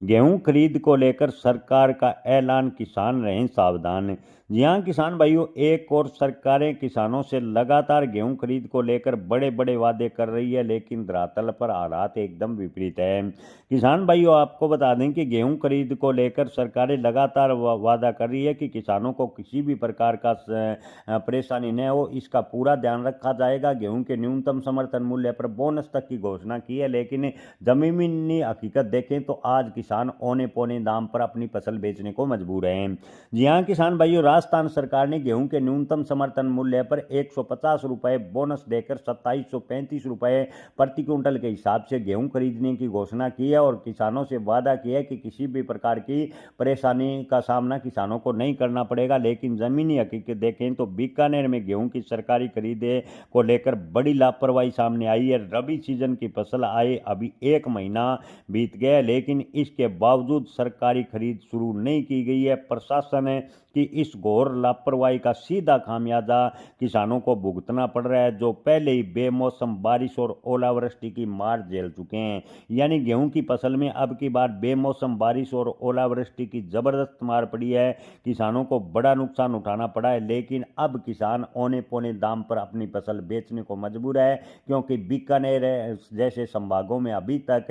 गेहूं खरीद को लेकर सरकार का ऐलान, किसान रहें सावधान। जी हां किसान भाइयों, एक और सरकारें किसानों से लगातार गेहूं खरीद को लेकर बड़े बड़े वादे कर रही है, लेकिन धरातल पर हालात एकदम विपरीत है। किसान भाइयों, आपको बता दें कि गेहूं खरीद को लेकर सरकारें लगातार वादा कर रही है कि किसानों को किसी भी प्रकार का परेशानी न हो, इसका पूरा ध्यान रखा जाएगा। गेहूं के न्यूनतम समर्थन मूल्य पर बोनस तक की घोषणा की है, लेकिन जमीनी हकीकत देखें तो आज किसान औने पौने दाम पर अपनी फसल बेचने को मजबूर हैं। जी हां किसान भाइयों, राजस्थान सरकार ने गेहूं के न्यूनतम समर्थन मूल्य पर 150 रुपए बोनस देकर 2735 रुपए प्रति क्विंटल के हिसाब से गेहूं खरीदने की घोषणा की है और किसानों से वादा किया है कि किसी भी प्रकार की परेशानी का सामना किसानों को नहीं करना पड़ेगा। लेकिन जमीनी हकीकत देखें तो बीकानेर में गेहूं की सरकारी खरीदे को लेकर बड़ी लापरवाही सामने आई है। रबी सीजन की फसल आए अभी 1 महीना बीत गया, लेकिन इसके बावजूद सरकारी खरीद शुरू नहीं की गई है। प्रशासन की इस घोर लापरवाही का सीधा खामियाजा किसानों को भुगतना पड़ रहा है, जो पहले ही बेमौसम बारिश और ओलावृष्टि की मार झेल चुके हैं। यानी गेहूं की फसल में अब की बार बेमौसम बारिश और ओलावृष्टि की जबरदस्त मार पड़ी है। किसानों को बड़ा नुकसान उठाना पड़ा है, लेकिन अब किसान औने पौने दाम पर अपनी फसल बेचने को मजबूर है, क्योंकि बीकानेर जैसे संभागों में अभी तक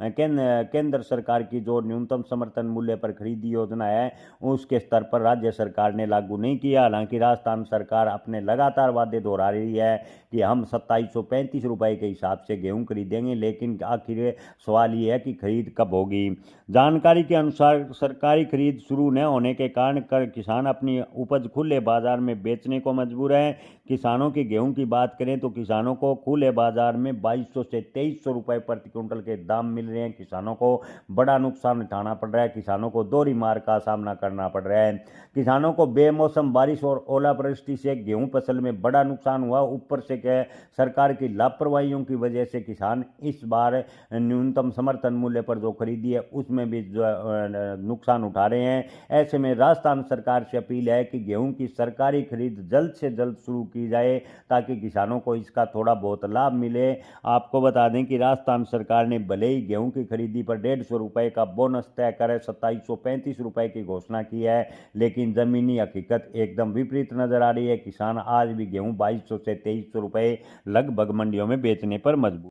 केंद्र सरकार की जो न्यूनतम समर्थन मूल्य पर खरीदी योजना है, उसके स्तर पर राज्य सरकार ने लागू नहीं किया। हालांकि राजस्थान सरकार अपने लगातार वादे दोहरा रही है कि हम 2735 रुपए के हिसाब से गेहूं खरीदेंगे, लेकिन आखिर सवाल ये है कि खरीद कब होगी। जानकारी के अनुसार सरकारी खरीद शुरू न होने के कारण किसान अपनी उपज खुले बाजार में बेचने को मजबूर है। किसानों की गेहूं की बात करें तो किसानों को खुले बाजार में 2200 से 2300 रुपए प्रति क्विंटल के दाम मिल रहे हैं। किसानों को बड़ा नुकसान उठाना पड़ रहा है, किसानों को दोहरी मार का सामना करना पड़ रहा है। किसानों को बेमौसम बारिश और ओलावृष्टि से गेहूं फसल में बड़ा नुकसान हुआ, ऊपर से क्या सरकार की लापरवाहियों की वजह से किसान इस बार न्यूनतम समर्थन मूल्य पर जो खरीदी है उसमें भी नुकसान उठा रहे हैं। ऐसे में राजस्थान सरकार से अपील है कि गेहूं की सरकारी खरीद जल्द से जल्द शुरू की जाए, ताकि किसानों को इसका थोड़ा बहुत लाभ मिले। आपको बता दें कि राजस्थान सरकार ने भले ही गेहूं की खरीदी पर 150 रुपए का बोनस तय कर 2735 रुपए की घोषणा की है, लेकिन जमीनी हकीकत एकदम विपरीत नजर आ रही है। किसान आज भी गेहूं 2200 से 2300 रुपए लगभग मंडियों में बेचने पर मजबूर।